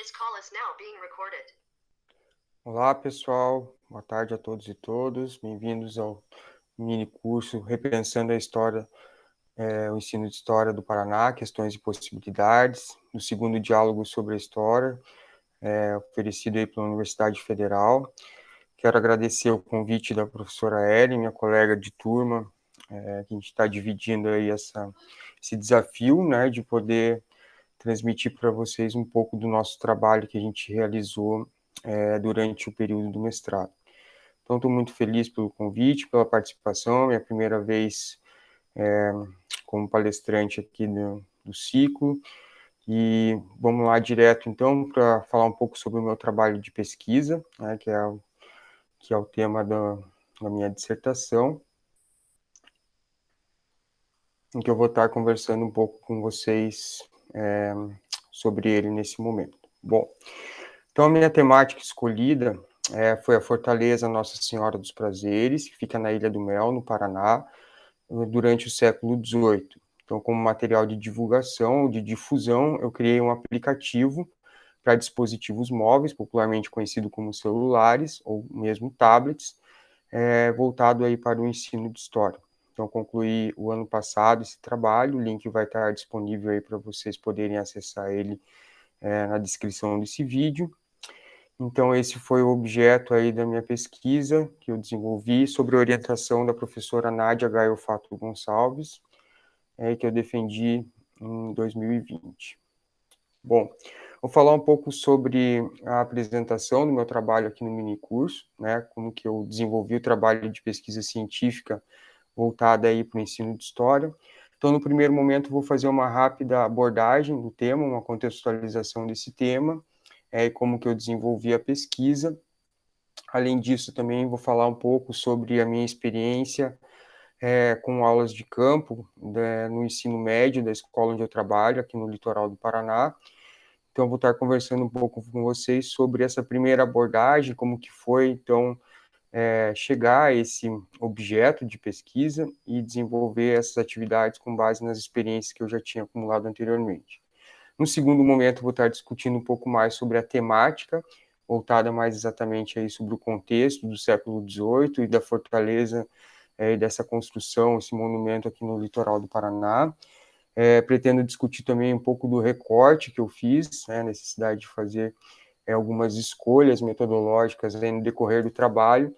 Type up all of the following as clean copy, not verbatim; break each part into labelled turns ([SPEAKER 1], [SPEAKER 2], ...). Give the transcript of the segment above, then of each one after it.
[SPEAKER 1] This call is now being recorded.
[SPEAKER 2] Olá, pessoal. Boa tarde a todos e todas. Bem-vindos ao mini curso Repensando a História, o ensino de História do Paraná, questões e possibilidades, no segundo diálogo sobre a história, oferecido aí pela Universidade Federal. Quero agradecer o convite da professora Ellen, minha colega de turma, que a gente está dividindo aí esse desafio, né, de poder transmitir para vocês um pouco do nosso trabalho que a gente realizou durante o período do mestrado. Então, estou muito feliz pelo convite, pela participação, minha primeira vez como palestrante aqui do ciclo, e vamos lá direto, então, para falar um pouco sobre o meu trabalho de pesquisa, né, que é o tema da minha dissertação, em que eu vou estar conversando um pouco com vocês sobre ele nesse momento. Bom, então a minha temática escolhida foi a Fortaleza Nossa Senhora dos Prazeres, que fica na Ilha do Mel, no Paraná, durante o século XVIII. Então, como material de divulgação, de difusão, eu criei um aplicativo para dispositivos móveis, popularmente conhecido como celulares ou mesmo tablets, voltado aí para o ensino de história. Então, concluí o ano passado esse trabalho, o link vai estar disponível aí para vocês poderem acessar ele na descrição desse vídeo. Então, esse foi o objeto aí da minha pesquisa que eu desenvolvi sobre a orientação da professora Nádia Gaiofato Gonçalves, que eu defendi em 2020. Bom, vou falar um pouco sobre a apresentação do meu trabalho aqui no minicurso, né, como que eu desenvolvi o trabalho de pesquisa científica voltada aí para o ensino de história. Então, no primeiro momento, vou fazer uma rápida abordagem do tema, uma contextualização desse tema, e como que eu desenvolvi a pesquisa. Além disso, também vou falar um pouco sobre a minha experiência com aulas de campo no ensino médio da escola onde eu trabalho, aqui no litoral do Paraná. Então, vou estar conversando um pouco com vocês sobre essa primeira abordagem, como que foi, então, chegar a esse objeto de pesquisa e desenvolver essas atividades com base nas experiências que eu já tinha acumulado anteriormente. No segundo momento, vou estar discutindo um pouco mais sobre a temática, voltada mais exatamente aí sobre o contexto do século XVIII e da fortaleza e dessa construção, esse monumento aqui no litoral do Paraná. Pretendo discutir também um pouco do recorte que eu fiz, a necessidade de fazer algumas escolhas metodológicas aí no decorrer do trabalho.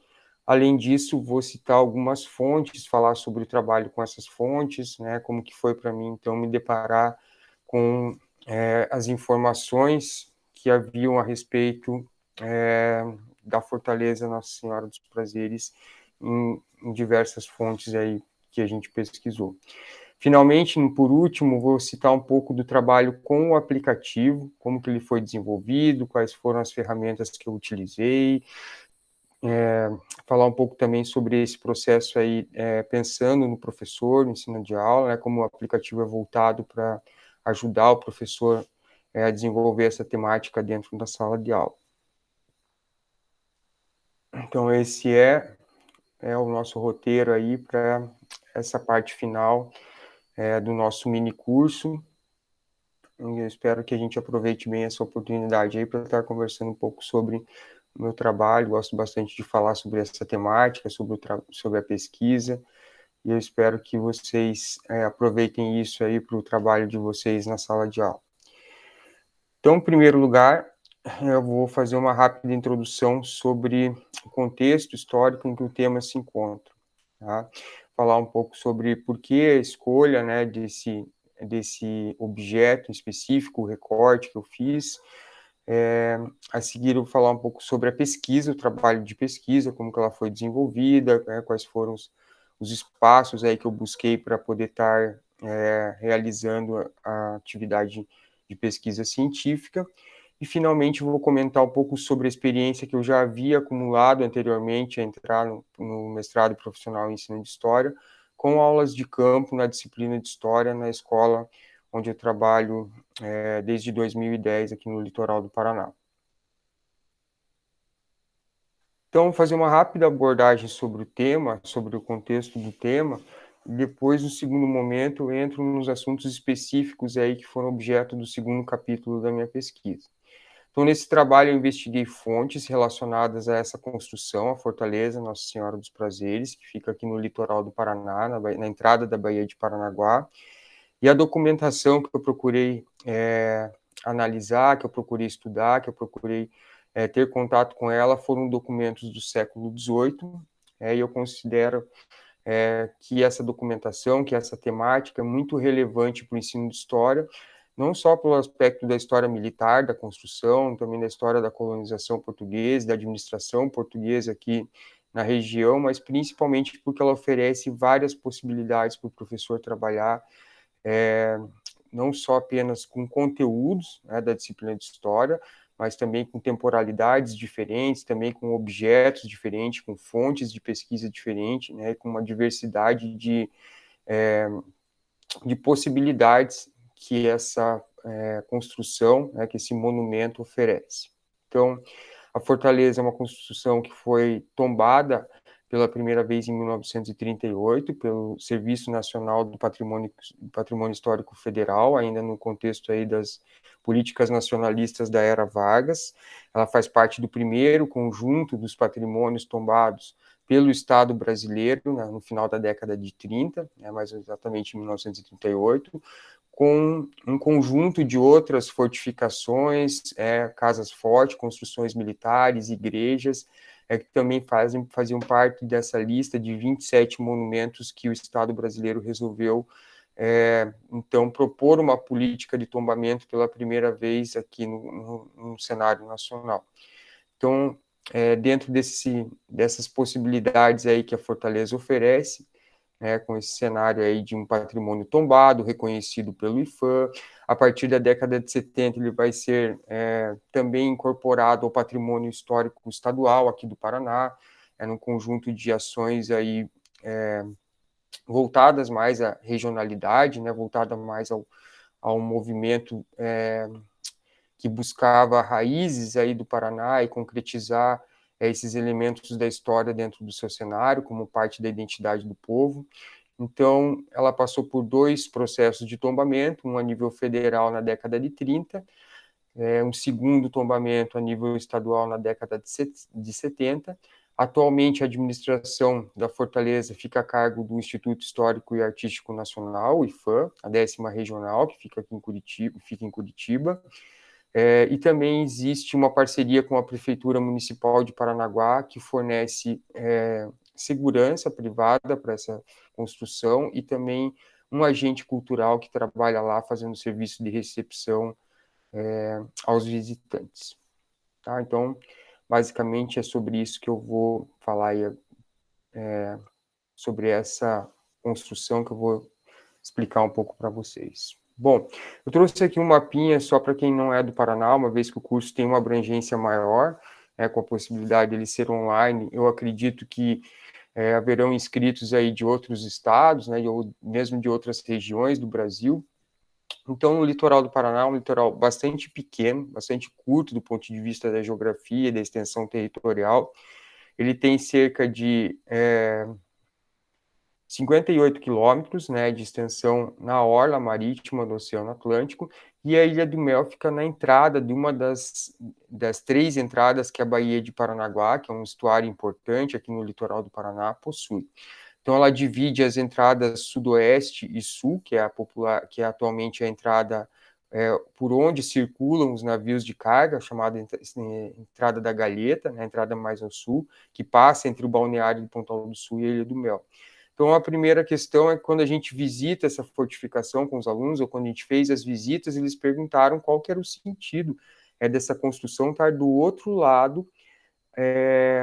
[SPEAKER 2] Além disso, vou citar algumas fontes, falar sobre o trabalho com essas fontes, né, como que foi para mim, então, me deparar com as informações que haviam a respeito da Fortaleza Nossa Senhora dos Prazeres em diversas fontes aí que a gente pesquisou. Finalmente, por último, vou citar um pouco do trabalho com o aplicativo, como que ele foi desenvolvido, quais foram as ferramentas que eu utilizei, falar um pouco também sobre esse processo aí, pensando no professor, no ensino de aula, né, como o aplicativo é voltado para ajudar o professor a desenvolver essa temática dentro da sala de aula. Então, esse é o nosso roteiro aí para essa parte final do nosso mini curso. Eu espero que a gente aproveite bem essa oportunidade aí para estar conversando um pouco sobre o meu trabalho. Gosto bastante de falar sobre essa temática, sobre a pesquisa, e eu espero que vocês aproveitem isso aí para o trabalho de vocês na sala de aula. Então, em primeiro lugar, eu vou fazer uma rápida introdução sobre o contexto histórico em que o tema se encontra, tá? Falar um pouco sobre por que a escolha, né, desse objeto específico, o recorte que eu fiz. A seguir, eu vou falar um pouco sobre a pesquisa, o trabalho de pesquisa, como que ela foi desenvolvida, né, quais foram os espaços aí que eu busquei para poder estar realizando a atividade de pesquisa científica. E, finalmente, vou comentar um pouco sobre a experiência que eu já havia acumulado anteriormente a entrar no mestrado profissional em ensino de história, com aulas de campo na disciplina de história na escola onde eu trabalho desde 2010 aqui no litoral do Paraná. Então, vou fazer uma rápida abordagem sobre o tema, sobre o contexto do tema, e depois, no segundo momento, eu entro nos assuntos específicos aí que foram objeto do segundo capítulo da minha pesquisa. Então, nesse trabalho, eu investiguei fontes relacionadas a essa construção, a Fortaleza Nossa Senhora dos Prazeres, que fica aqui no litoral do Paraná, na entrada da Baía de Paranaguá, e a documentação que eu procurei analisar, que eu procurei estudar, que eu procurei ter contato com ela, foram documentos do século XVIII, e eu considero que essa documentação, que essa temática é muito relevante para o ensino de história, não só pelo aspecto da história militar, da construção, também da história da colonização portuguesa, da administração portuguesa aqui na região, mas principalmente porque ela oferece várias possibilidades para o professor trabalhar, não só apenas com conteúdos da disciplina de história, mas também com temporalidades diferentes, também com objetos diferentes, com fontes de pesquisa diferentes, com uma diversidade de possibilidades que essa construção, que esse monumento oferece. Então, a Fortaleza é uma construção que foi tombada pela primeira vez em 1938 pelo Serviço Nacional do Patrimônio Histórico Federal, ainda no contexto aí das políticas nacionalistas da era Vargas. Ela faz parte do primeiro conjunto dos patrimônios tombados pelo Estado brasileiro, no final da década de 30, mais exatamente em 1938, com um conjunto de outras fortificações, casas fortes, construções militares, igrejas, que também faziam parte dessa lista de 27 monumentos que o Estado brasileiro resolveu, então, propor uma política de tombamento pela primeira vez aqui no cenário nacional. Então, dentro dessas possibilidades aí que a Fortaleza oferece, com esse cenário aí de um patrimônio tombado, reconhecido pelo IPHAN. A partir da década de 70, ele vai ser também incorporado ao patrimônio histórico estadual aqui do Paraná, num conjunto de ações aí voltadas mais à regionalidade, voltada mais ao movimento que buscava raízes aí do Paraná e concretizar esses elementos da história dentro do seu cenário, como parte da identidade do povo. Então, ela passou por 2 processos de tombamento, um a nível federal na década de 30, um segundo tombamento a nível estadual na década de 70. Atualmente, a administração da Fortaleza fica a cargo do Instituto Histórico e Artístico Nacional, o IPHAN, a 10ª regional, que fica aqui em Curitiba. E também existe uma parceria com a Prefeitura Municipal de Paranaguá, que fornece segurança privada para essa construção e também um agente cultural que trabalha lá fazendo serviço de recepção aos visitantes. Tá? Então, basicamente é sobre isso que eu vou falar aí, sobre essa construção que eu vou explicar um pouco para vocês. Bom, eu trouxe aqui um mapinha só para quem não é do Paraná, uma vez que o curso tem uma abrangência maior, com a possibilidade de ele ser online. Eu acredito que haverão inscritos aí de outros estados, ou mesmo de outras regiões do Brasil. Então, o litoral do Paraná é um litoral bastante pequeno, bastante curto do ponto de vista da geografia e da extensão territorial. Ele tem cerca de 58 quilômetros, de extensão na orla marítima do Oceano Atlântico, e a Ilha do Mel fica na entrada de uma das 3 entradas que a Baía de Paranaguá, que é um estuário importante aqui no litoral do Paraná, possui. Então, ela divide as entradas sudoeste e sul, que é atualmente a entrada por onde circulam os navios de carga, chamada entrada da Galheta, a entrada mais ao sul, que passa entre o balneário de Pontal do Sul e a Ilha do Mel. Então, a primeira questão é que quando a gente visita essa fortificação com os alunos, ou quando a gente fez as visitas, eles perguntaram qual que era o sentido dessa construção estar do outro lado,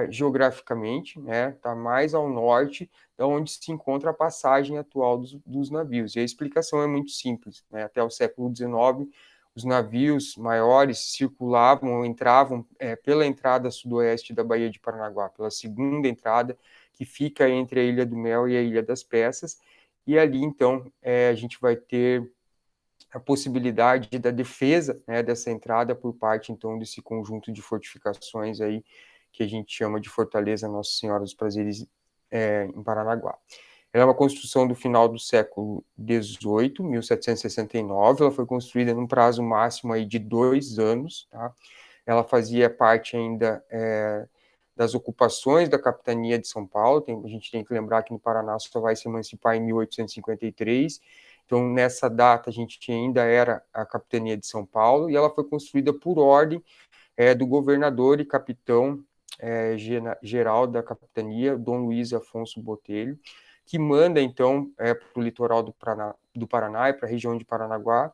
[SPEAKER 2] geograficamente, está mais ao norte, onde se encontra a passagem atual dos navios. E a explicação é muito simples. Até o século XIX, os navios maiores circulavam, entravam pela entrada sudoeste da Baía de Paranaguá, pela segunda entrada, que fica entre a Ilha do Mel e a Ilha das Peças, e ali, então, a gente vai ter a possibilidade da defesa dessa entrada por parte, então, desse conjunto de fortificações aí, que a gente chama de Fortaleza Nossa Senhora dos Prazeres, em Paranaguá. Ela é uma construção do final do século XVIII, 1769, ela foi construída num prazo máximo aí de 2 anos, tá? ela fazia parte ainda das ocupações da capitania de São Paulo. A gente tem que lembrar que no Paraná só vai se emancipar em 1853, então nessa data a gente ainda era a capitania de São Paulo, e ela foi construída por ordem do governador e capitão geral da capitania, Dom Luiz Afonso Botelho, que manda, então, para o litoral do Paraná e para a região de Paranaguá,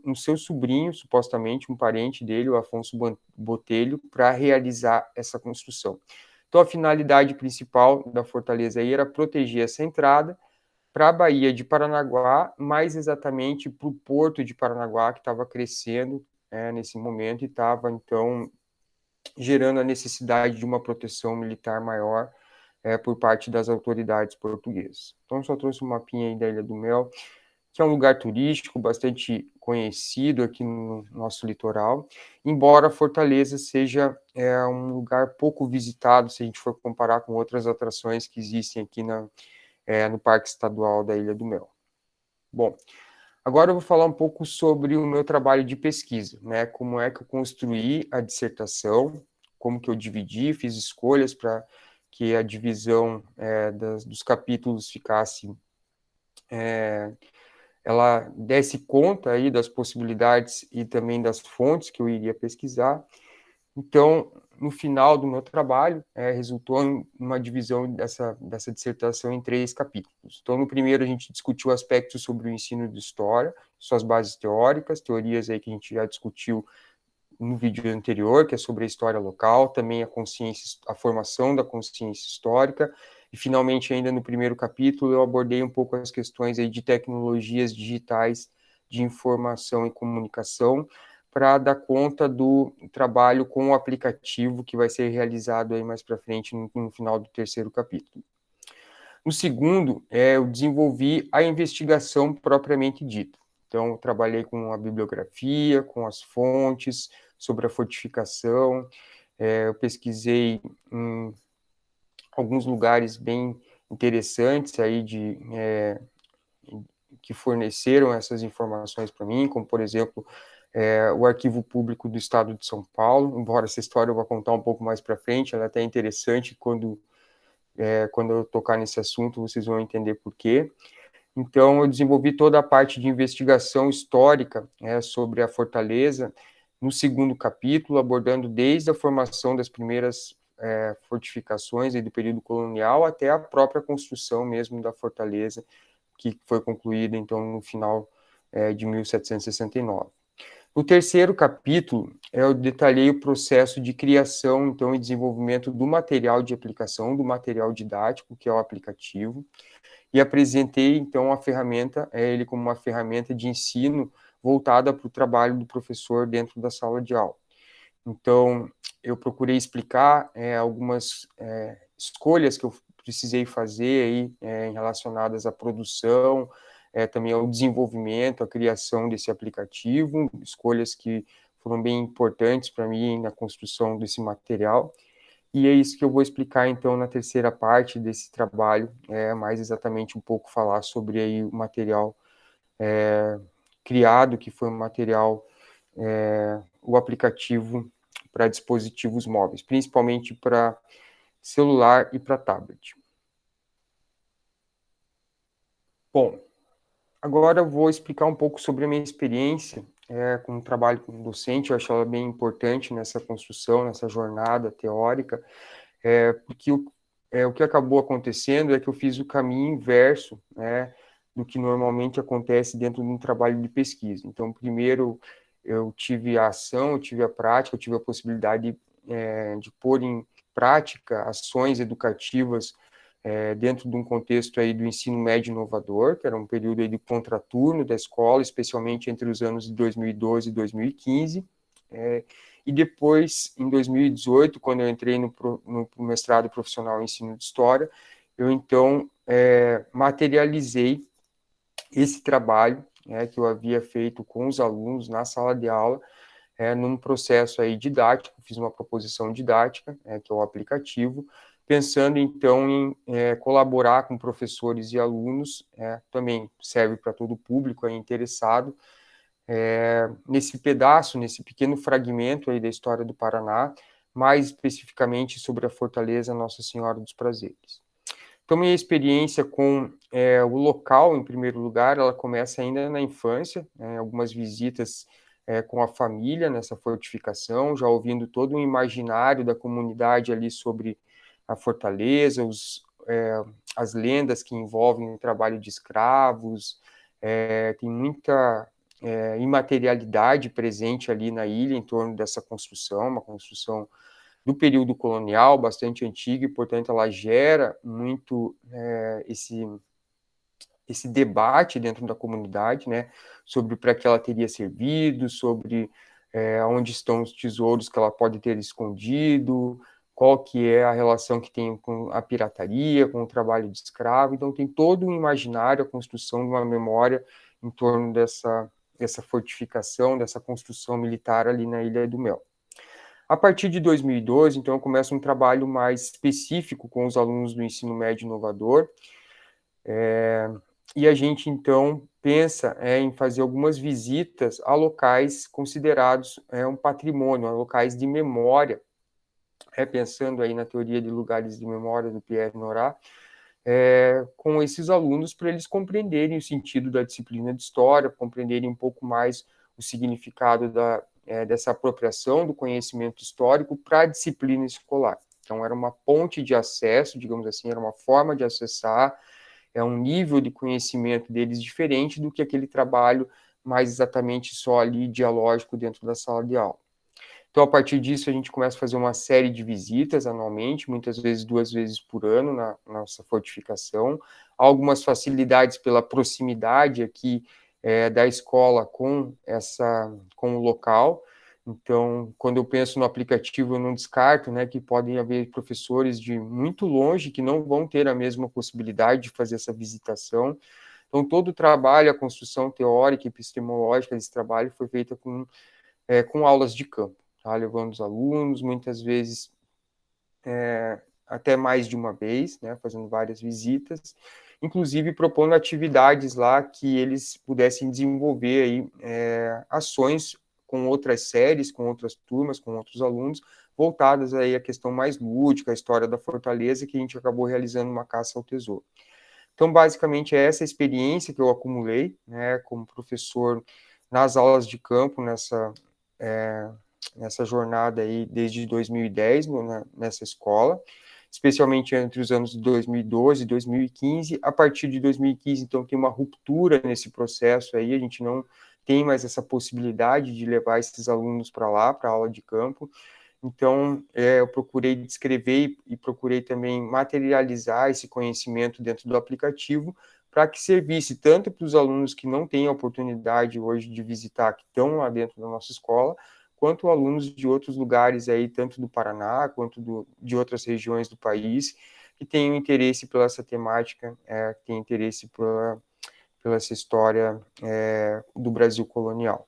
[SPEAKER 2] um seu sobrinho, supostamente um parente dele, o Afonso Botelho, para realizar essa construção. Então, a finalidade principal da fortaleza aí era proteger essa entrada para a Baía de Paranaguá, mais exatamente para o porto de Paranaguá, que estava crescendo nesse momento e estava, então, gerando a necessidade de uma proteção militar maior por parte das autoridades portuguesas. Então, só trouxe um mapinha aí da Ilha do Mel, que é um lugar turístico bastante conhecido aqui no nosso litoral, embora Fortaleza seja um lugar pouco visitado, se a gente for comparar com outras atrações que existem aqui no Parque Estadual da Ilha do Mel. Bom, agora eu vou falar um pouco sobre o meu trabalho de pesquisa, né? Como é que eu construí a dissertação, como que eu dividi, fiz escolhas para que a divisão dos capítulos ficasse, ela desse conta aí das possibilidades e também das fontes que eu iria pesquisar. Então, no final do meu trabalho, resultou em uma divisão dessa dissertação em 3 capítulos. Então, no primeiro, a gente discutiu aspectos sobre o ensino de história, suas bases teóricas, teorias aí que a gente já discutiu no vídeo anterior, que é sobre a história local, também a formação da consciência histórica, e finalmente, ainda no primeiro capítulo, eu abordei um pouco as questões aí de tecnologias digitais de informação e comunicação, para dar conta do trabalho com o aplicativo que vai ser realizado aí mais para frente no final do terceiro capítulo. No segundo, eu desenvolvi a investigação propriamente dita. Então, eu trabalhei com a bibliografia, com as fontes, sobre a fortificação, eu pesquisei em alguns lugares bem interessantes aí que forneceram essas informações para mim, como, por exemplo, o Arquivo Público do Estado de São Paulo, embora essa história eu vou contar um pouco mais para frente, ela é até interessante quando eu tocar nesse assunto, vocês vão entender por quê. Então, eu desenvolvi toda a parte de investigação histórica sobre a fortaleza, no segundo capítulo, abordando desde a formação das primeiras fortificações do período colonial até a própria construção mesmo da fortaleza, que foi concluída, então, no final de 1769. No terceiro capítulo, eu detalhei o processo de criação, então, e desenvolvimento do material de aplicação, do material didático, que é o aplicativo, e apresentei, então, a ferramenta, ele como uma ferramenta de ensino voltada para o trabalho do professor dentro da sala de aula. Então, eu procurei explicar algumas escolhas que eu precisei fazer aí, relacionadas à produção, também ao desenvolvimento, à criação desse aplicativo, escolhas que foram bem importantes para mim na construção desse material. E é isso que eu vou explicar, então, na terceira parte desse trabalho, mais exatamente um pouco falar sobre aí o material criado, que foi um material, o aplicativo para dispositivos móveis, principalmente para celular e para tablet. Bom, agora eu vou explicar um pouco sobre a minha experiência com o trabalho como docente. Eu acho ela bem importante nessa construção, nessa jornada teórica, porque o que acabou acontecendo é que eu fiz o caminho inverso, do que normalmente acontece dentro de um trabalho de pesquisa. Então, primeiro, eu tive a ação, eu tive a prática, eu tive a possibilidade de pôr em prática ações educativas dentro de um contexto aí do ensino médio inovador, que era um período aí de contraturno da escola, especialmente entre os anos de 2012 e 2015, e depois, em 2018, quando eu entrei no mestrado profissional em ensino de história, eu então materializei esse trabalho que eu havia feito com os alunos na sala de aula, num processo aí didático, fiz uma proposição didática, que é o aplicativo, pensando então em colaborar com professores e alunos, também serve para todo o público interessado, nesse pedaço, nesse pequeno fragmento aí da história do Paraná, mais especificamente sobre a Fortaleza Nossa Senhora dos Prazeres. Então, minha experiência com o local, em primeiro lugar, ela começa ainda na infância, algumas visitas com a família nessa fortificação, já ouvindo todo um imaginário da comunidade ali sobre a fortaleza, as lendas que envolvem o trabalho de escravos, tem muita imaterialidade presente ali na ilha em torno dessa construção, uma construção do período colonial, bastante antiga, e, portanto, ela gera muito esse debate dentro da comunidade, né, sobre para que ela teria servido, sobre onde estão os tesouros que ela pode ter escondido, qual que é a relação que tem com a pirataria, com o trabalho de escravo. Então, tem todo um imaginário, a construção de uma memória em torno dessa fortificação, dessa construção militar ali na Ilha do Mel. A partir de 2012, então, eu começo um trabalho mais específico com os alunos do ensino médio inovador, e a gente, então, pensa em fazer algumas visitas a locais considerados um patrimônio, a locais de memória, pensando aí na teoria de lugares de memória do Pierre Nora, com esses alunos para eles compreenderem o sentido da disciplina de história, compreenderem um pouco mais o significado dessa apropriação do conhecimento histórico para a disciplina escolar. Então, era uma ponte de acesso, digamos assim, era uma forma de acessar, um nível de conhecimento deles diferente do que aquele trabalho mais exatamente só ali dialógico dentro da sala de aula. Então, a partir disso, a gente começa a fazer uma série de visitas anualmente, muitas vezes 2 vezes por ano na nossa fortificação. Há algumas facilidades pela proximidade aqui da escola com o local. Então, quando eu penso no aplicativo, eu não descarto, né, que podem haver professores de muito longe que não vão ter a mesma possibilidade de fazer essa visitação. Então, todo o trabalho, a construção teórica e epistemológica desse trabalho foi feita com aulas de campo. Tá, levando os alunos, muitas vezes até mais de uma vez, né, fazendo várias visitas, inclusive propondo atividades lá que eles pudessem desenvolver aí, ações com outras séries, com outras turmas, com outros alunos, voltadas aí à questão mais lúdica, a história da fortaleza, que a gente acabou realizando uma caça ao tesouro. Então, basicamente, é essa experiência que eu acumulei, né, como professor nas aulas de campo, nessa jornada aí desde 2010 nessa escola, especialmente entre os anos de 2012 e 2015. A partir de 2015, então, tem uma ruptura nesse processo aí, a gente não tem mais essa possibilidade de levar esses alunos para lá, para a aula de campo. Então, eu procurei descrever e procurei também materializar esse conhecimento dentro do aplicativo para que servisse tanto para os alunos que não têm a oportunidade hoje de visitar, que estão lá dentro da nossa escola, quanto alunos de outros lugares aí, tanto do Paraná, quanto de outras regiões do país, que tenham interesse pela essa temática, que têm interesse pela essa história do Brasil colonial.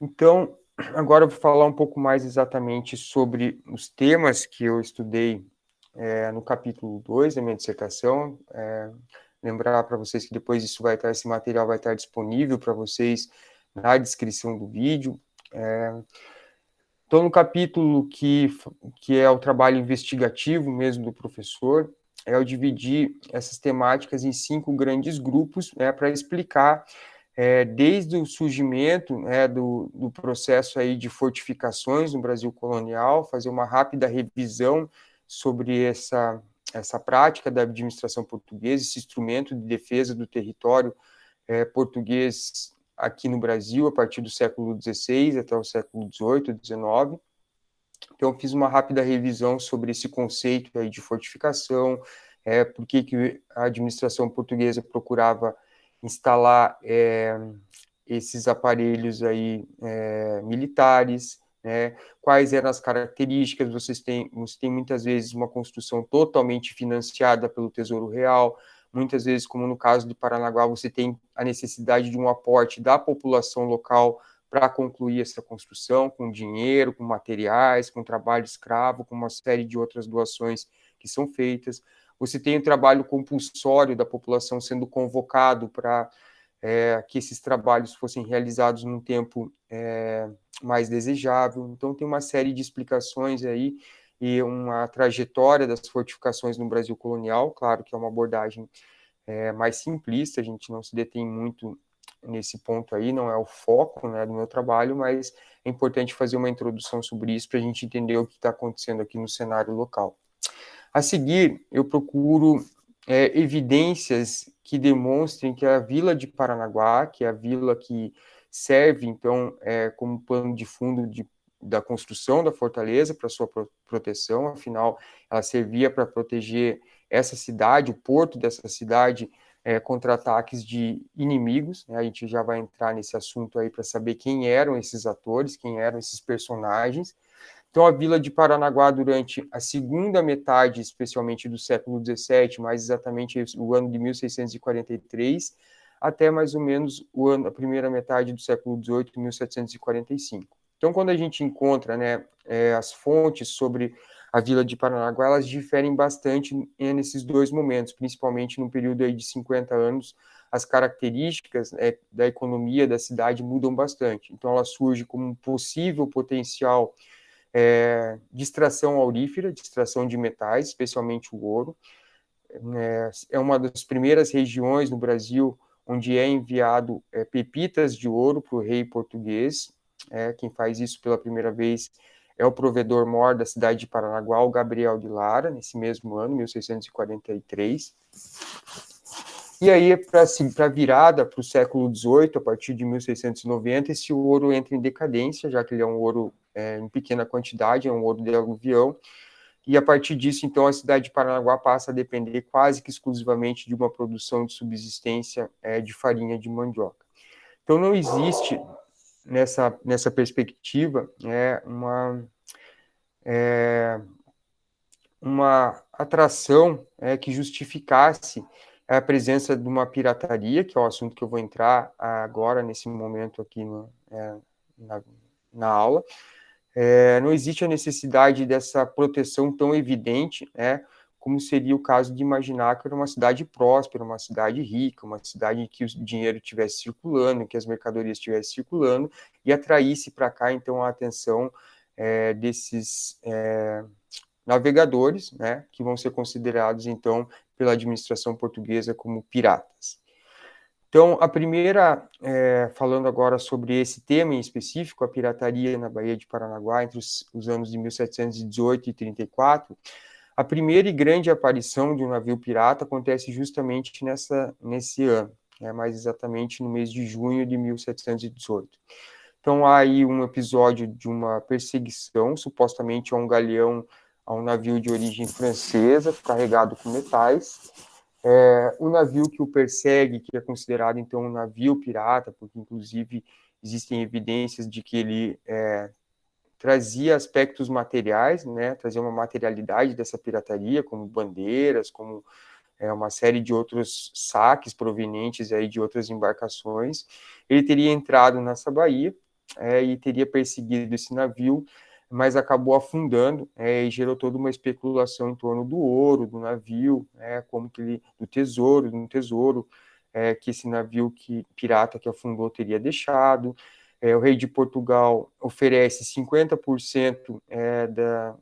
[SPEAKER 2] Então, agora eu vou falar um pouco mais exatamente sobre os temas que eu estudei no capítulo 2 da minha dissertação. Lembrar para vocês que depois esse material vai estar disponível para vocês na descrição do vídeo. Então, no capítulo que é o trabalho investigativo mesmo do professor, eu dividi essas temáticas em 5 grandes grupos, para explicar desde o surgimento do processo aí de fortificações no Brasil colonial, fazer uma rápida revisão sobre essa prática da administração portuguesa, esse instrumento de defesa do território português aqui no Brasil, a partir do século XVI até o século XVIII, XIX. Então, eu fiz uma rápida revisão sobre esse conceito aí de fortificação, por que a administração portuguesa procurava instalar esses aparelhos aí militares, né? Quais eram as características. Você tem muitas vezes uma construção totalmente financiada pelo Tesouro Real, muitas vezes, como no caso do Paranaguá, você tem a necessidade de um aporte da população local para concluir essa construção, com dinheiro, com materiais, com trabalho escravo, com uma série de outras doações que são feitas. Você tem o trabalho compulsório da população sendo convocado para que esses trabalhos fossem realizados num tempo mais desejável. Então, tem uma série de explicações aí e uma trajetória das fortificações no Brasil colonial. Claro que é uma abordagem mais simplista, a gente não se detém muito nesse ponto aí, não é o foco, né, do meu trabalho, mas é importante fazer uma introdução sobre isso para a gente entender o que está acontecendo aqui no cenário local. A seguir, eu procuro evidências que demonstrem que a Vila de Paranaguá, que é a vila que serve, então, como pano de fundo da construção da fortaleza para sua proteção, afinal, ela servia para proteger essa cidade, o porto dessa cidade, contra ataques de inimigos, né? A gente já vai entrar nesse assunto aí para saber quem eram esses atores, quem eram esses personagens. Então, a Vila de Paranaguá, durante a segunda metade, especialmente do século XVII, mais exatamente o ano de 1643, até mais ou menos a primeira metade do século XVIII, 1745. Então, quando a gente encontra, né, as fontes sobre a Vila de Paranaguá, elas diferem bastante nesses dois momentos, principalmente no período aí de 50 anos, as características da economia da cidade mudam bastante. Então, ela surge como um possível potencial de extração aurífera, de extração de metais, especialmente o ouro. É uma das primeiras regiões no Brasil onde é enviado pepitas de ouro para o rei português. Quem faz isso pela primeira vez é o provedor-mor da cidade de Paranaguá, o Gabriel de Lara, nesse mesmo ano, 1643. E aí, para a virada para o século XVIII, a partir de 1690, esse ouro entra em decadência, já que ele é um ouro em pequena quantidade, é um ouro de aluvião, e a partir disso, então, a cidade de Paranaguá passa a depender quase que exclusivamente de uma produção de subsistência de farinha de mandioca. Então, não existe, nessa perspectiva, uma atração que justificasse a presença de uma pirataria, que é o assunto que eu vou entrar agora, nesse momento aqui na aula. Não existe a necessidade dessa proteção tão evidente, como seria o caso de imaginar que era uma cidade próspera, uma cidade rica, uma cidade em que o dinheiro estivesse circulando, que as mercadorias estivessem circulando, e atraísse para cá, então, a atenção desses navegadores, né, que vão ser considerados, então, pela administração portuguesa como piratas. Então, a primeira, falando agora sobre esse tema em específico, a pirataria na Baía de Paranaguá, entre os anos de 1718 e 34, a primeira e grande aparição de um navio pirata acontece justamente nesse ano, mais exatamente no mês de junho de 1718. Então, há aí um episódio de uma perseguição, supostamente a um galeão, a um navio de origem francesa, carregado com metais. O navio que o persegue, que é considerado, então, um navio pirata, porque, inclusive, existem evidências de que ele trazia aspectos materiais, né, trazia uma materialidade dessa pirataria, como bandeiras, como uma série de outros saques provenientes aí de outras embarcações. Ele teria entrado nessa baía e teria perseguido esse navio, mas acabou afundando e gerou toda uma especulação em torno do ouro, do navio, como que ele, do tesouro que esse navio pirata que afundou teria deixado. O rei de Portugal oferece 50%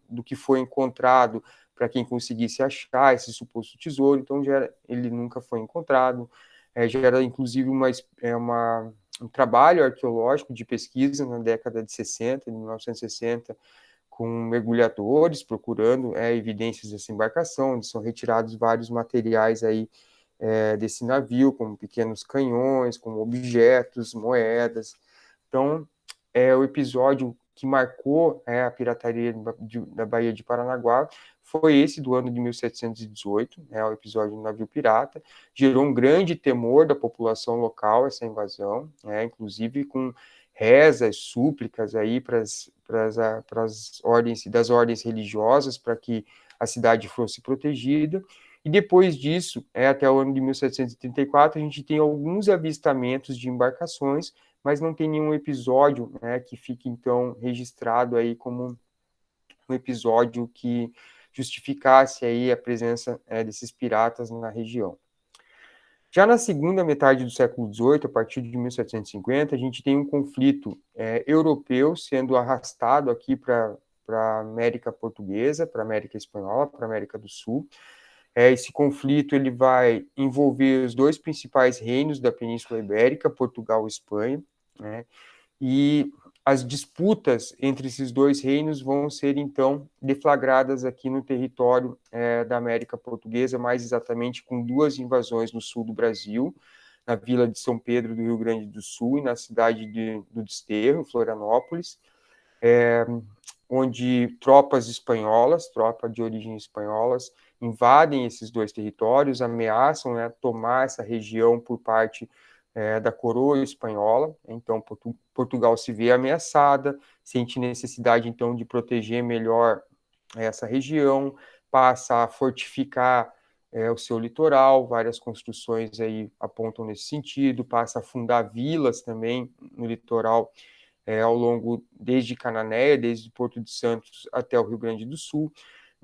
[SPEAKER 2] do que foi encontrado para quem conseguisse achar esse suposto tesouro, então ele nunca foi encontrado. Gera, inclusive, um trabalho arqueológico de pesquisa na década de 60, de 1960, com mergulhadores procurando evidências dessa embarcação, onde são retirados vários materiais aí desse navio, como pequenos canhões, como objetos, moedas. Então, o episódio que marcou a pirataria da Baía de Paranaguá foi esse do ano de 1718, o episódio do navio pirata. Gerou um grande temor da população local essa invasão, inclusive com rezas, súplicas aí para as ordens religiosas para que a cidade fosse protegida. E depois disso, até o ano de 1734, a gente tem alguns avistamentos de embarcações, mas não tem nenhum episódio que fique, então, registrado aí como um episódio que justificasse aí a presença desses piratas na região. Já na segunda metade do século XVIII, a partir de 1750, a gente tem um conflito europeu sendo arrastado aqui para a América Portuguesa, para a América Espanhola, para a América do Sul. Esse conflito ele vai envolver os dois principais reinos da Península Ibérica, Portugal e Espanha, né? E as disputas entre esses dois reinos vão ser, então, deflagradas aqui no território da América Portuguesa, mais exatamente com duas invasões no sul do Brasil, na vila de São Pedro do Rio Grande do Sul e na cidade do Desterro, Florianópolis, onde tropas espanholas, tropas de origem espanholas, invadem esses dois territórios, ameaçam, né, tomar essa região por parte da coroa espanhola. Então, Portugal se vê ameaçada, sente necessidade, então, de proteger melhor essa região, passa a fortificar o seu litoral, várias construções aí apontam nesse sentido, passa a fundar vilas também no litoral, ao longo, desde Cananéia, desde Porto de Santos até o Rio Grande do Sul.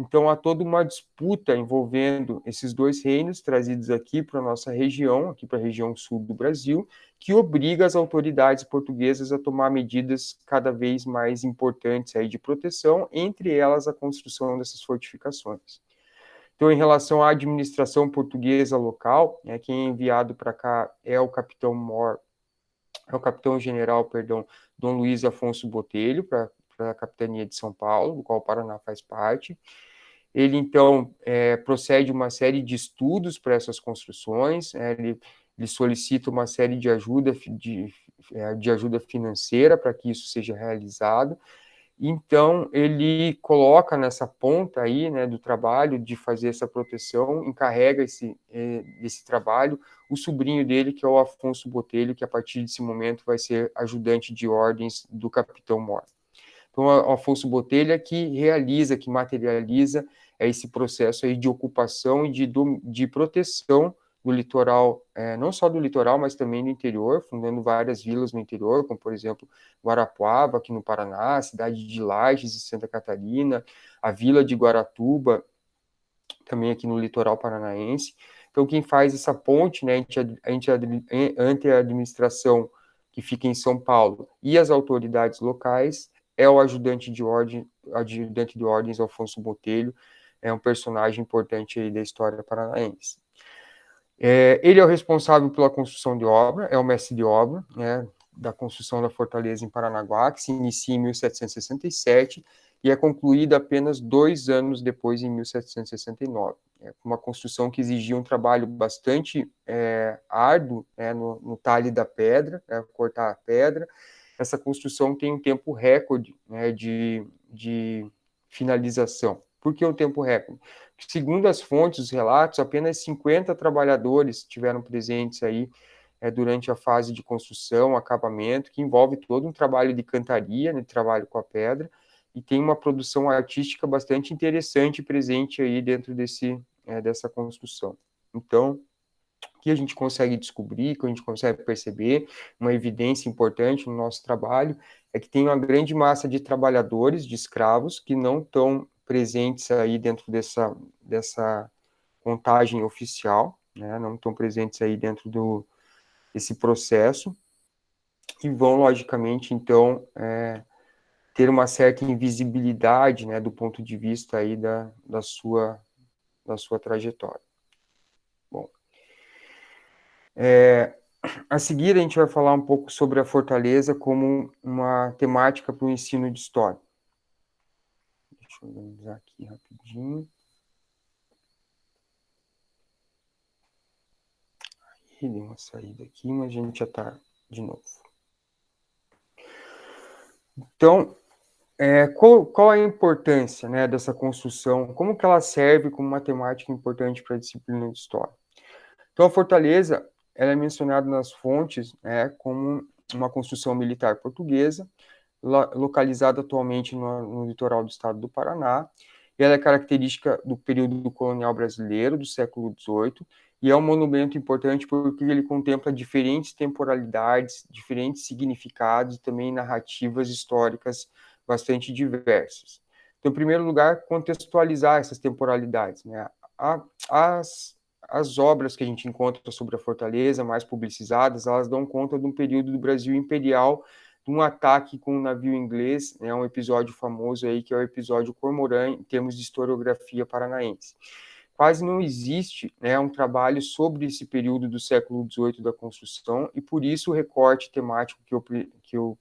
[SPEAKER 2] Então, há toda uma disputa envolvendo esses dois reinos trazidos aqui para a nossa região, aqui para a região sul do Brasil, que obriga as autoridades portuguesas a tomar medidas cada vez mais importantes aí de proteção, entre elas a construção dessas fortificações. Então, em relação à administração portuguesa local, quem é enviado para cá é o capitão-general, perdão, Dom Luiz Afonso Botelho, para a capitania de São Paulo, do qual o Paraná faz parte. Ele, então, procede uma série de estudos para essas construções, ele solicita uma série de ajuda financeira para que isso seja realizado. Então, ele coloca nessa ponta aí, né, do trabalho de fazer essa proteção, encarrega esse trabalho o sobrinho dele, que é o Afonso Botelho, que a partir desse momento vai ser ajudante de ordens do capitão Mor. Então, o Afonso Botelho é que realiza, que materializa esse processo aí de ocupação e de proteção do litoral, não só do litoral, mas também do interior, fundando várias vilas no interior, como, por exemplo, Guarapuava, aqui no Paraná, a cidade de Lages, em Santa Catarina, a vila de Guaratuba, também aqui no litoral paranaense. Então, quem faz essa ponte, né, entre a administração que fica em São Paulo e as autoridades locais, é o ajudante de ordens Afonso Botelho, é um personagem importante aí da história paranaense. Ele é o responsável pela construção de obra, é o mestre de obra, né, da construção da fortaleza em Paranaguá, que se inicia em 1767 e é concluída apenas 2 anos depois, em 1769. Uma construção que exigia um trabalho bastante árduo, né, no talhe da pedra, cortar a pedra. Essa construção tem um tempo recorde, né, de finalização. Por que o tempo recorde? Segundo as fontes, os relatos, apenas 50 trabalhadores estiveram presentes aí durante a fase de construção, acabamento, que envolve todo um trabalho de cantaria, né, trabalho com a pedra, e tem uma produção artística bastante interessante presente aí dentro dessa construção. Então, o que a gente consegue descobrir, que a gente consegue perceber, uma evidência importante no nosso trabalho, é que tem uma grande massa de trabalhadores, de escravos, que não estão presentes aí dentro dessa contagem oficial, né, não estão presentes aí dentro desse processo, e vão, logicamente, então, ter uma certa invisibilidade, né, do ponto de vista aí da sua trajetória. Bom, a seguir a gente vai falar um pouco sobre a fortaleza como uma temática para o ensino de história. Deixa eu organizar aqui rapidinho. Aí, dei uma saída aqui, mas a gente já está de novo. Então, qual a importância, né, dessa construção? Como que ela serve como uma temática importante para a disciplina de história? Então, a fortaleza ela é mencionada nas fontes, né, como uma construção militar portuguesa, localizada atualmente no litoral do estado do Paraná. Ela é característica do período colonial brasileiro, do século XVIII, e é um monumento importante porque ele contempla diferentes temporalidades, diferentes significados e também narrativas históricas bastante diversas. Então, em primeiro lugar, contextualizar essas temporalidades, né? as obras que a gente encontra sobre a fortaleza, mais publicizadas, elas dão conta de um período do Brasil imperial, de um ataque com um navio inglês, né, um episódio famoso aí, que é o episódio Cormorã, em termos de historiografia paranaense. Quase não existe, né, um trabalho sobre esse período do século XVIII da construção, e por isso o recorte temático que eu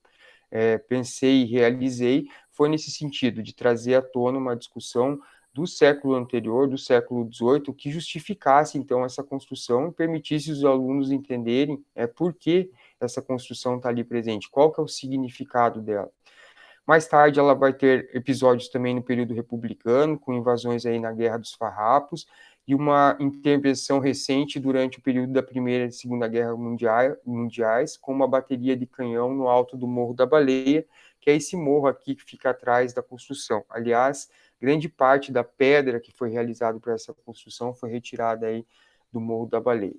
[SPEAKER 2] pensei e realizei foi nesse sentido, de trazer à tona uma discussão do século anterior, do século XVIII, que justificasse, então, essa construção e permitisse os alunos entenderem por que essa construção está ali presente, qual que é o significado dela. Mais tarde, ela vai ter episódios também no período republicano, com invasões aí na Guerra dos Farrapos, e uma intervenção recente durante o período da Primeira e Segunda Guerra Mundiais, com uma bateria de canhão no alto do Morro da Baleia, que é esse morro aqui que fica atrás da construção. Aliás, grande parte da pedra que foi realizada para essa construção foi retirada aí do Morro da Baleia.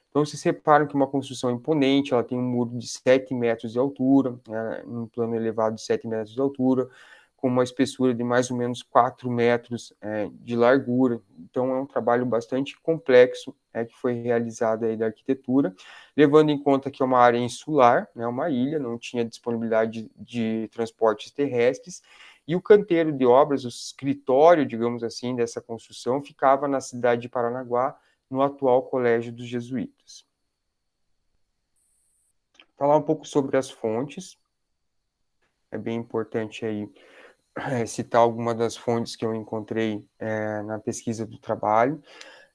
[SPEAKER 2] Então, vocês reparam que uma construção imponente, ela tem um muro de 7 metros de altura, né, um plano elevado de 7 metros de altura, com uma espessura de mais ou menos 4 metros de largura. Então, é um trabalho bastante complexo que foi realizado aí da arquitetura, levando em conta que é uma área insular, né, uma ilha, não tinha disponibilidade de transportes terrestres, e o canteiro de obras, o escritório, digamos assim, dessa construção, ficava na cidade de Paranaguá, no atual Colégio dos Jesuítas. Falar um pouco sobre as fontes. É bem importante aí citar algumas das fontes que eu encontrei na pesquisa do trabalho.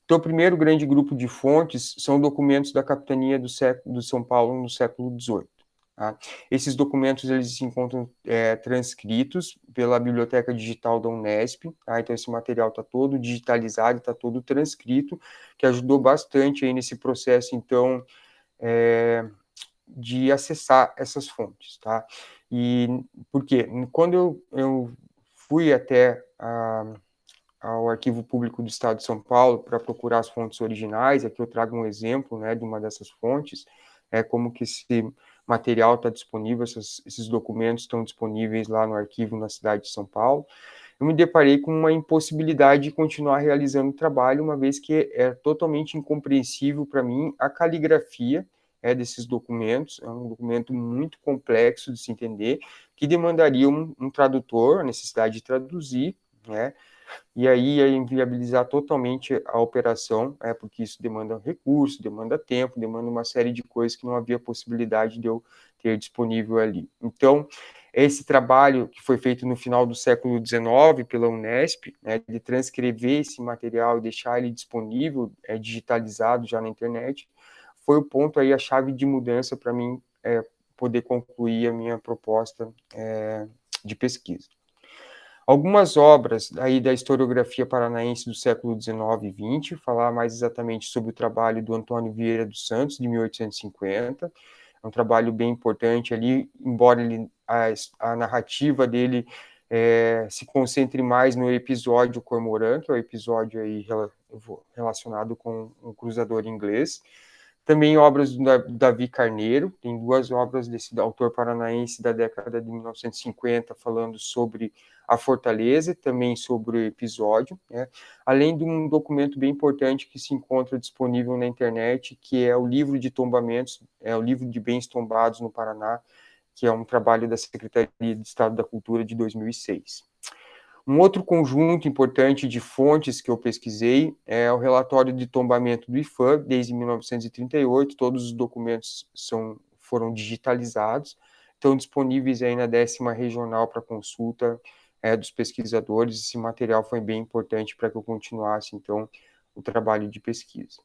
[SPEAKER 2] Então, o primeiro grande grupo de fontes são documentos da capitania do São Paulo no século XVIII. Tá? Esses documentos eles se encontram transcritos pela Biblioteca Digital da Unesp, tá? Então esse material está todo digitalizado, está todo transcrito, que ajudou bastante aí nesse processo, então, de acessar essas fontes, tá? E por quê? Quando eu fui até ao Arquivo Público do Estado de São Paulo para procurar as fontes originais, aqui eu trago um exemplo, né, de uma dessas fontes, como que esse material está disponível, esses documentos estão disponíveis lá no arquivo na cidade de São Paulo. Eu me deparei com uma impossibilidade de continuar realizando o trabalho, uma vez que é totalmente incompreensível para mim a caligrafia desses documentos. É um documento muito complexo de se entender, que demandaria um tradutor, a necessidade de traduzir, né? E aí ia inviabilizar totalmente a operação, porque isso demanda recurso, demanda tempo, demanda uma série de coisas que não havia possibilidade de eu ter disponível ali. Então, esse trabalho que foi feito no final do século XIX pela Unesp, né, de transcrever esse material e deixar ele disponível, digitalizado já na internet, foi o ponto aí, a chave de mudança para mim poder concluir a minha proposta de pesquisa. Algumas obras aí da historiografia paranaense do século XIX e XX, falar mais exatamente sobre o trabalho do Antônio Vieira dos Santos, de 1850, é um trabalho bem importante ali, embora a narrativa dele se concentre mais no episódio Cormorã, que é o episódio aí relacionado com um cruzador inglês. Também obras do Davi Carneiro, tem duas obras desse autor paranaense da década de 1950, falando sobre a fortaleza, também sobre o episódio, né? Além de um documento bem importante que se encontra disponível na internet, que é o livro de tombamentos, o livro de bens tombados no Paraná, que é um trabalho da Secretaria de Estado da Cultura de 2006. Um outro conjunto importante de fontes que eu pesquisei é o relatório de tombamento do IPHAN, desde 1938, todos os documentos foram digitalizados, estão disponíveis aí na 10ª regional para consulta dos pesquisadores. Esse material foi bem importante para que eu continuasse, então, o trabalho de pesquisa.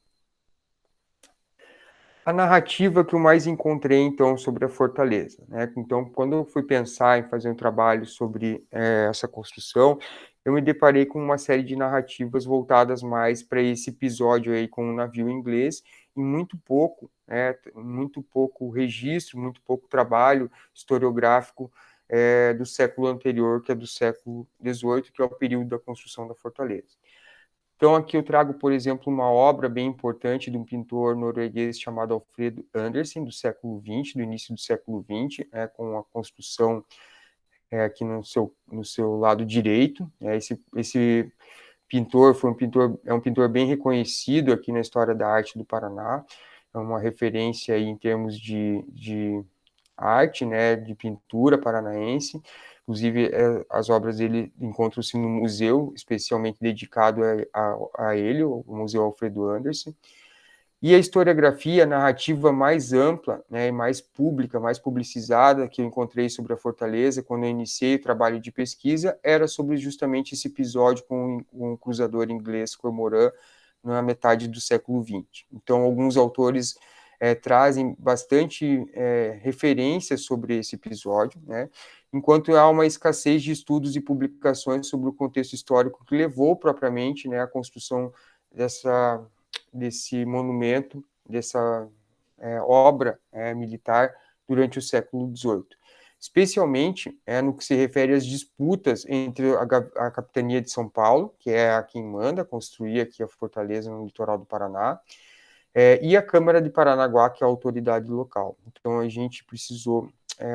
[SPEAKER 2] A narrativa que eu mais encontrei, então, sobre a fortaleza, né? Então, quando eu fui pensar em fazer um trabalho sobre essa construção, eu me deparei com uma série de narrativas voltadas mais para esse episódio aí com o navio inglês, e muito pouco registro, muito pouco trabalho historiográfico do século anterior, que é do século XVIII, que é o período da construção da fortaleza. Então, aqui eu trago, por exemplo, uma obra bem importante de um pintor norueguês chamado Alfredo Andersen, do século XX, do início do século XX, com a construção aqui no seu lado direito. Esse pintor, é um pintor bem reconhecido aqui na história da arte do Paraná, é uma referência aí em termos de arte, né, de pintura paranaense. Inclusive, as obras dele encontram-se no museu, especialmente dedicado a ele, o Museu Alfredo Anderson. E a historiografia, a narrativa mais ampla, né, mais pública, mais publicizada que eu encontrei sobre a Fortaleza quando eu iniciei o trabalho de pesquisa era sobre justamente esse episódio com um cruzador inglês, Cormorã, na metade do século XX. Então, alguns autores trazem bastante referências sobre esse episódio, né, enquanto há uma escassez de estudos e publicações sobre o contexto histórico que levou propriamente, né, à construção desse monumento, dessa obra militar durante o século XVIII. Especialmente no que se refere às disputas entre a capitania de São Paulo, que é a quem manda construir aqui a fortaleza no litoral do Paraná, e a Câmara de Paranaguá, que é a autoridade local. Então, a gente precisou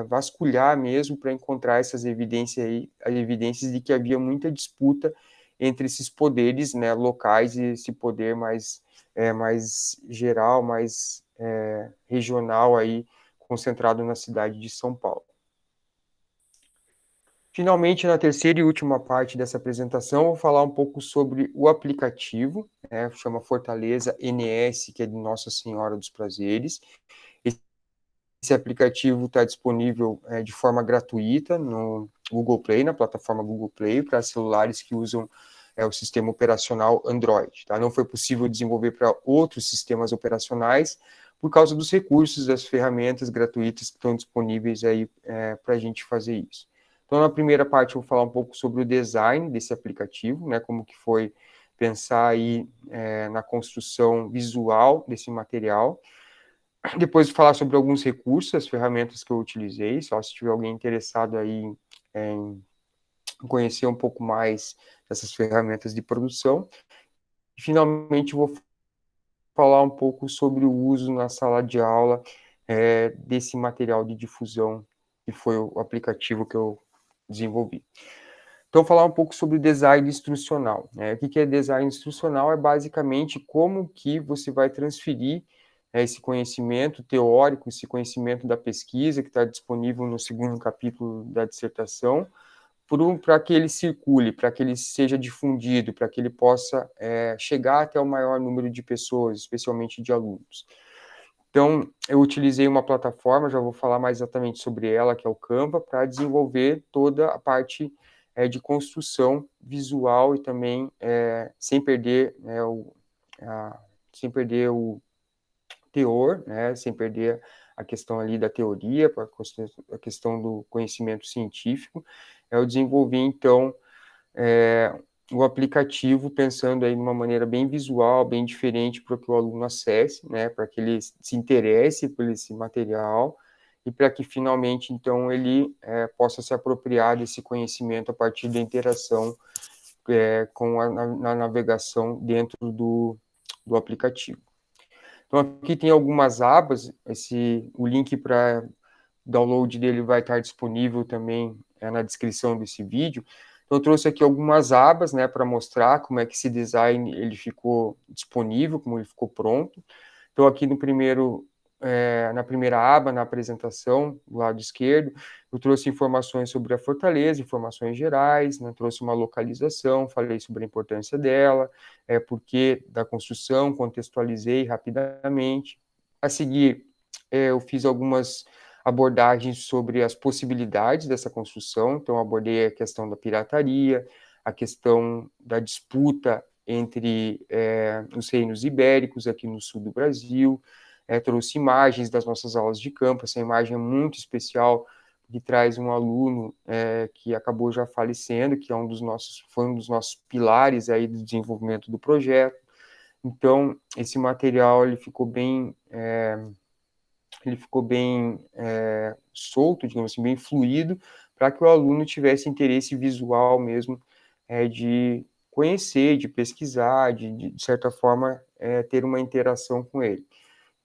[SPEAKER 2] vasculhar mesmo para encontrar essas evidências aí, as evidências de que havia muita disputa entre esses poderes, né, locais e esse poder mais geral, mais regional aí, concentrado na cidade de São Paulo. Finalmente, na terceira e última parte dessa apresentação, vou falar um pouco sobre o aplicativo, chama Fortaleza NS, que é de Nossa Senhora dos Prazeres. Esse aplicativo está disponível de forma gratuita no Google Play, na plataforma Google Play, para celulares que usam o sistema operacional Android. Tá? Não foi possível desenvolver para outros sistemas operacionais por causa dos recursos, das ferramentas gratuitas que estão disponíveis aí para a gente fazer isso. Então, na primeira parte, eu vou falar um pouco sobre o design desse aplicativo, né, como que foi pensar aí na construção visual desse material. Depois, falar sobre alguns recursos, as ferramentas que eu utilizei, só se tiver alguém interessado aí em conhecer um pouco mais dessas ferramentas de produção. E, finalmente, vou falar um pouco sobre o uso na sala de aula desse material de difusão, que foi o aplicativo que eu desenvolvi. Então, falar um pouco sobre o design instrucional. O que é design instrucional? É basicamente como que você vai transferir esse conhecimento teórico, esse conhecimento da pesquisa, que está disponível no segundo capítulo da dissertação, para que ele circule, para que ele seja difundido, para que ele possa chegar até o maior número de pessoas, especialmente de alunos. Então, eu utilizei uma plataforma, já vou falar mais exatamente sobre ela, que é o Canva, para desenvolver toda a parte de construção visual e também sem perder o teor, né, sem perder a questão ali da teoria, a questão do conhecimento científico. Eu desenvolvi, então, o aplicativo pensando aí de uma maneira bem visual, bem diferente para que o aluno acesse, né, para que ele se interesse por esse material e para que finalmente, então, ele possa se apropriar desse conhecimento a partir da interação com a navegação dentro do aplicativo. Então, aqui tem algumas abas, o link para download dele vai estar disponível também na descrição desse vídeo. Então, eu trouxe aqui algumas abas, né, para mostrar como é que esse design ele ficou disponível, como ele ficou pronto. Então, aqui na primeira aba, na apresentação, do lado esquerdo, eu trouxe informações sobre a fortaleza, informações gerais, né, trouxe uma localização, falei sobre a importância dela, porquê da construção, contextualizei rapidamente. A seguir, eu fiz algumas abordagens sobre as possibilidades dessa construção, então abordei a questão da pirataria, a questão da disputa entre os reinos ibéricos aqui no sul do Brasil, trouxe imagens das nossas aulas de campo, essa imagem é muito especial, que traz um aluno que acabou já falecendo, que foi um dos nossos pilares aí do desenvolvimento do projeto. Então, esse material ele ficou bem solto, digamos assim, bem fluido, para que o aluno tivesse interesse visual mesmo de conhecer, de pesquisar, de certa forma, ter uma interação com ele.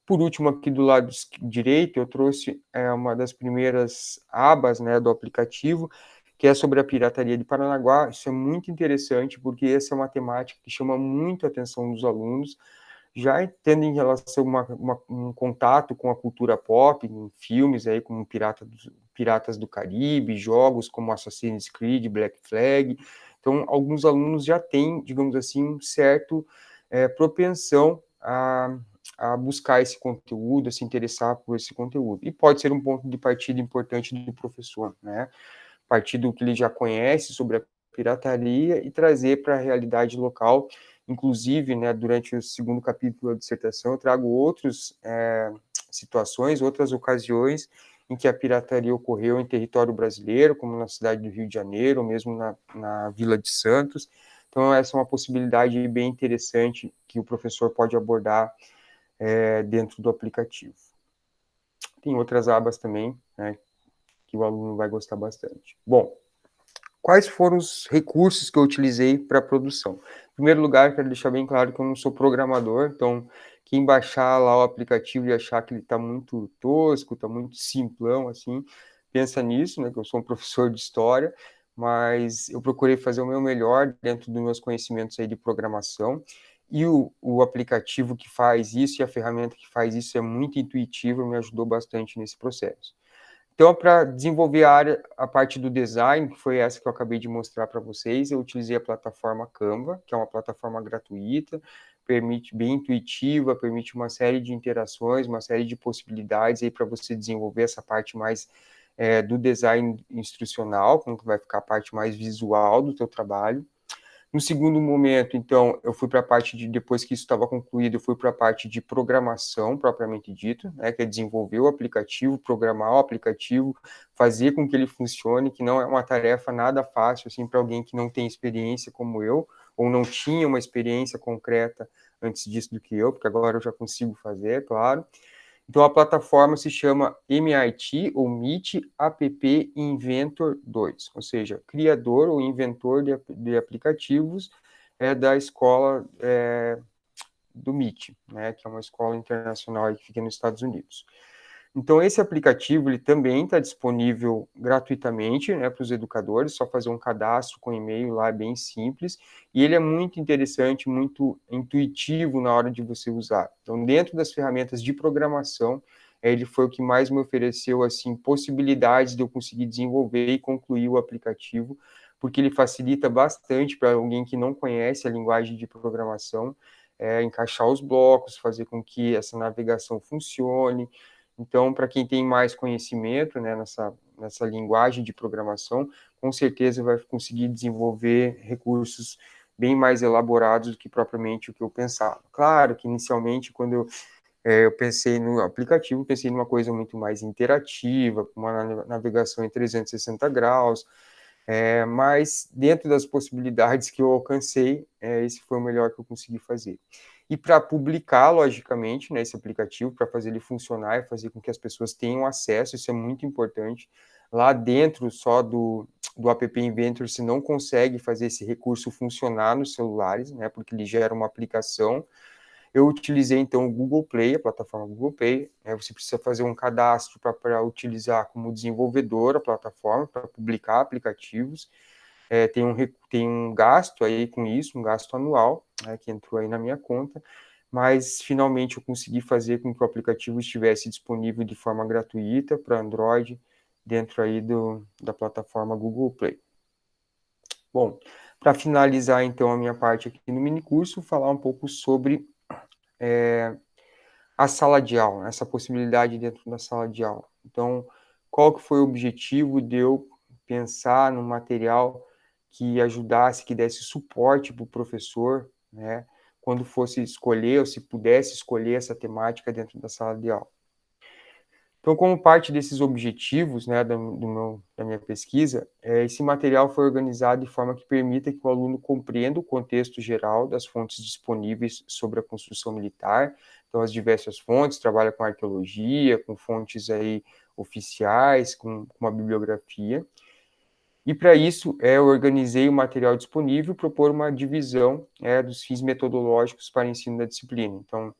[SPEAKER 2] Por último, aqui do lado direito, eu trouxe uma das primeiras abas, né, do aplicativo, que é sobre a pirataria de Paranaguá. Isso é muito interessante, porque essa é uma temática que chama muito a atenção dos alunos, já tendo em relação um contato com a cultura pop, em filmes aí como Piratas do Caribe, jogos como Assassin's Creed, Black Flag. Então, alguns alunos já têm, digamos assim, um certo propensão a buscar esse conteúdo, a se interessar por esse conteúdo. E pode ser um ponto de partida importante do professor, né? Partir do que ele já conhece sobre a pirataria e trazer para a realidade local. Inclusive, né, durante o segundo capítulo da dissertação, eu trago outras situações, outras ocasiões em que a pirataria ocorreu em território brasileiro, como na cidade do Rio de Janeiro, ou mesmo na Vila de Santos. Então, essa é uma possibilidade bem interessante que o professor pode abordar dentro do aplicativo. Tem outras abas também, né, que o aluno vai gostar bastante. Bom, quais foram os recursos que eu utilizei para a produção? Em primeiro lugar, quero deixar bem claro que eu não sou programador, então quem baixar lá o aplicativo e achar que ele está muito tosco, está muito simplão, assim, pensa nisso, né, que eu sou um professor de história, mas eu procurei fazer o meu melhor dentro dos meus conhecimentos aí de programação, e o aplicativo que faz isso e a ferramenta que faz isso é muito intuitiva, me ajudou bastante nesse processo. Então, para desenvolver a parte do design, que foi essa que eu acabei de mostrar para vocês, eu utilizei a plataforma Canva, que é uma plataforma gratuita, permite bem intuitiva, permite uma série de interações, uma série de possibilidades aí para você desenvolver essa parte mais do design instrucional, como que vai ficar a parte mais visual do teu trabalho. No segundo momento, então, eu fui para a parte de, depois que isso estava concluído, eu fui para a parte de programação, propriamente dito, né, que é desenvolver o aplicativo, programar o aplicativo, fazer com que ele funcione, que não é uma tarefa nada fácil, assim, para alguém que não tem experiência como eu, ou não tinha uma experiência concreta antes disso do que eu, porque agora eu já consigo fazer, é claro. Então, a plataforma se chama MIT, ou MIT App Inventor 2, ou seja, criador ou inventor de aplicativos da escola do MIT, né, que é uma escola internacional que fica nos Estados Unidos. Então, esse aplicativo ele também está disponível gratuitamente, né, para os educadores, só fazer um cadastro com e-mail lá, é bem simples, e ele é muito interessante, muito intuitivo na hora de você usar. Então, dentro das ferramentas de programação, ele foi o que mais me ofereceu, assim, possibilidades de eu conseguir desenvolver e concluir o aplicativo, porque ele facilita bastante para alguém que não conhece a linguagem de programação, encaixar os blocos, fazer com que essa navegação funcione. Então, para quem tem mais conhecimento, né, nessa linguagem de programação, com certeza vai conseguir desenvolver recursos bem mais elaborados do que propriamente o que eu pensava. Claro que, inicialmente, quando eu pensei no aplicativo, pensei numa coisa muito mais interativa, com uma navegação em 360 graus, mas dentro das possibilidades que eu alcancei, esse foi o melhor que eu consegui fazer. E para publicar, logicamente, né, esse aplicativo, para fazer ele funcionar e fazer com que as pessoas tenham acesso, isso é muito importante. Lá dentro só do App Inventor, você não consegue fazer esse recurso funcionar nos celulares, né, porque ele gera uma aplicação. Eu utilizei, então, o Google Play, a plataforma Google Play. Você precisa fazer um cadastro para utilizar como desenvolvedor a plataforma, para publicar aplicativos. Tem um gasto aí com isso, um gasto anual, né, que entrou aí na minha conta, mas finalmente eu consegui fazer com que o aplicativo estivesse disponível de forma gratuita para Android, dentro aí da plataforma Google Play. Bom, para finalizar então a minha parte aqui no minicurso, falar um pouco sobre a sala de aula, essa possibilidade dentro da sala de aula. Então, qual que foi o objetivo de eu pensar num material que ajudasse, que desse suporte para o professor, né, quando fosse escolher, ou se pudesse escolher essa temática dentro da sala de aula. Então, como parte desses objetivos, né, da minha pesquisa, esse material foi organizado de forma que permita que o aluno compreenda o contexto geral das fontes disponíveis sobre a construção militar. Então, as diversas fontes, trabalha com arqueologia, com fontes aí oficiais, com uma bibliografia. E para isso, eu organizei o material disponível e propor uma divisão dos fins metodológicos para ensino da disciplina. Então,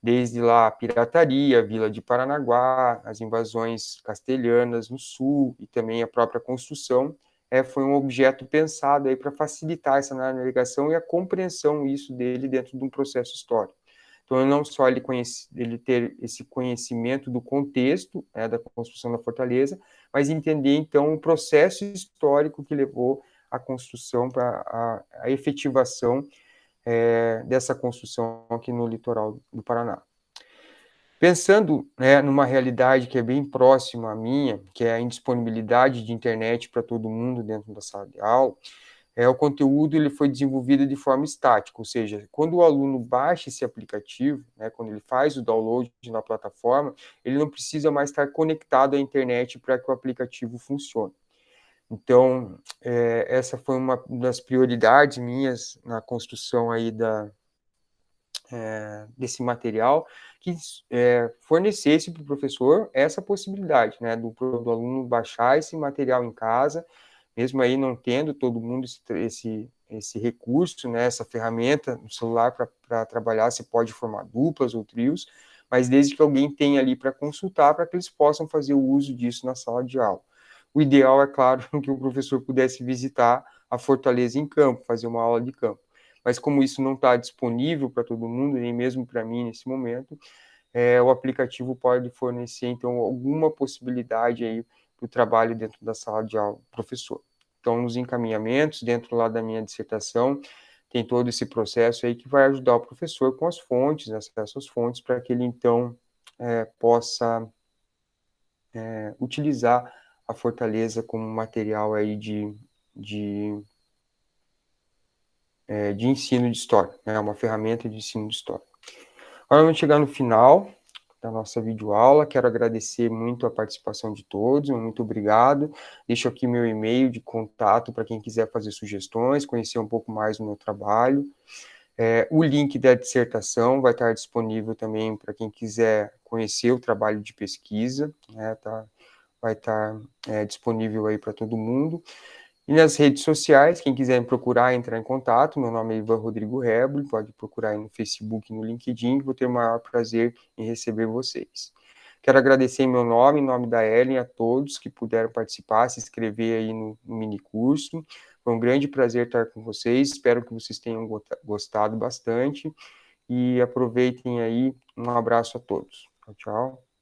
[SPEAKER 2] desde lá a pirataria, a Vila de Paranaguá, as invasões castelhanas no sul e também a própria construção, foi um objeto pensado aí para facilitar essa navegação e a compreensão isso dele dentro de um processo histórico. Então, não só ele ter esse conhecimento do contexto da construção da fortaleza, mas entender, então, o processo histórico que levou a construção, para a efetivação dessa construção aqui no litoral do Paraná. Pensando numa realidade que é bem próxima à minha, que é a indisponibilidade de internet para todo mundo dentro da sala de aula, o conteúdo ele foi desenvolvido de forma estática, ou seja, quando o aluno baixa esse aplicativo, quando ele faz o download na plataforma, ele não precisa mais estar conectado à internet para que o aplicativo funcione. Então, essa foi uma das prioridades minhas na construção aí desse material, que fornecesse para o professor essa possibilidade, do aluno baixar esse material em casa, mesmo aí não tendo todo mundo esse recurso, essa ferramenta no celular para trabalhar, você pode formar duplas ou trios, mas desde que alguém tenha ali para consultar, para que eles possam fazer o uso disso na sala de aula. O ideal, é claro, que o professor pudesse visitar a Fortaleza em campo, fazer uma aula de campo. Mas como isso não está disponível para todo mundo, nem mesmo para mim nesse momento, o aplicativo pode fornecer, então, alguma possibilidade aí do trabalho dentro da sala de aula do professor. Então, nos encaminhamentos, dentro lá da minha dissertação, tem todo esse processo aí que vai ajudar o professor com as fontes, acesso às fontes, para que ele, então, possa utilizar a Fortaleza como material aí de ensino de história, uma ferramenta de ensino de história. Agora vamos chegar no final da nossa videoaula. Quero agradecer muito a participação de todos, muito obrigado. Deixo aqui meu e-mail de contato para quem quiser fazer sugestões, conhecer um pouco mais do meu trabalho. O link da dissertação vai estar disponível também para quem quiser conhecer o trabalho de pesquisa, vai estar disponível aí para todo mundo. E nas redes sociais, quem quiser me procurar, entrar em contato, meu nome é Ivan Rodrigo Reblo, pode procurar aí no Facebook e no LinkedIn, vou ter o maior prazer em receber vocês. Quero agradecer em meu nome, em nome da Ellen, a todos que puderam participar, se inscrever aí no minicurso. Foi um grande prazer estar com vocês, espero que vocês tenham gostado bastante e aproveitem aí. Um abraço a todos. Tchau, tchau.